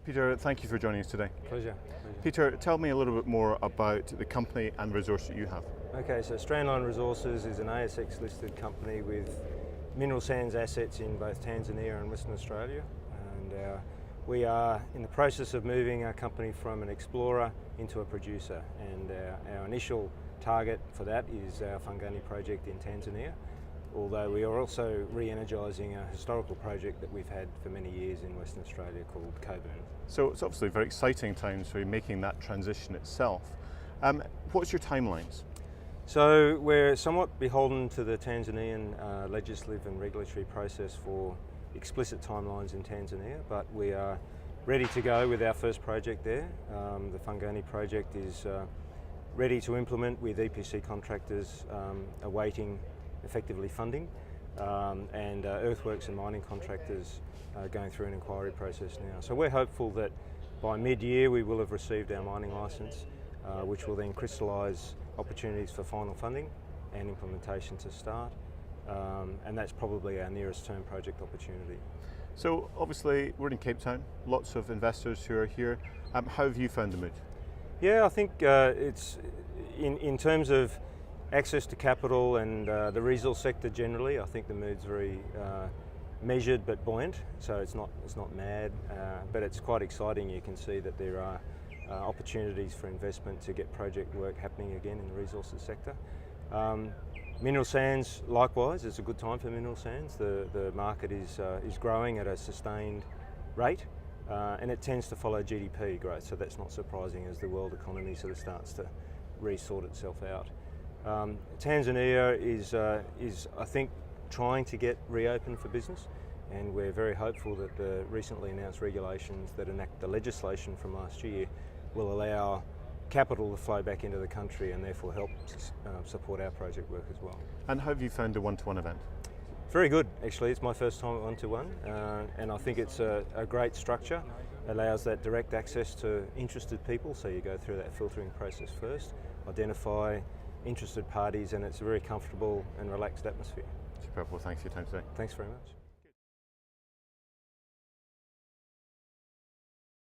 Peter, thank you for joining us today. Pleasure. Peter, tell me a little bit more about the company and the resource that you have. Okay, so Strandline Resources is an ASX listed company with mineral sands assets in both Tanzania and Western Australia, and we are in the process of moving our company from an explorer into a producer, and our initial target for that is our Fungani project in Tanzania, although we are also re-energising a historical project that we've had for many years in Western Australia called Welgemeend. So it's obviously very exciting times for you making that transition itself. What's your timelines? So we're somewhat beholden to the Tanzanian legislative and regulatory process for explicit timelines in Tanzania, but we are ready to go with our first project there. The Fungani project is ready to implement with EPC contractors awaiting effectively funding, and earthworks and mining contractors going through an inquiry process now. So we're hopeful that by mid-year we will have received our mining licence, which will then crystallise opportunities for final funding and implementation to start, and that's probably our nearest term project opportunity. So obviously we're in Cape Town, lots of investors who are here. How have you found the mood? Yeah, I think it's in terms of access to capital and the resource sector generally, I think the mood's very measured but buoyant. So it's not mad, but it's quite exciting. You can see that there are opportunities for investment to get project work happening again in the resources sector. Mineral sands, likewise, it's a good time for mineral sands. The market is growing at a sustained rate, and it tends to follow GDP growth. So that's not surprising as the world economy sort of starts to re-sort itself out. Tanzania is I think trying to get reopened for business, and we're very hopeful that the recently announced regulations that enact the legislation from last year will allow capital to flow back into the country and therefore help support our project work as well. And how have you found the one-to-one event? Very good, actually. It's my first time at one-to-one, and I think it's a great structure. Allows that direct access to interested people, so you go through that filtering process first, identify interested parties, and it's a very comfortable and relaxed atmosphere. Superb. Well, thanks for your time today. Thanks very much.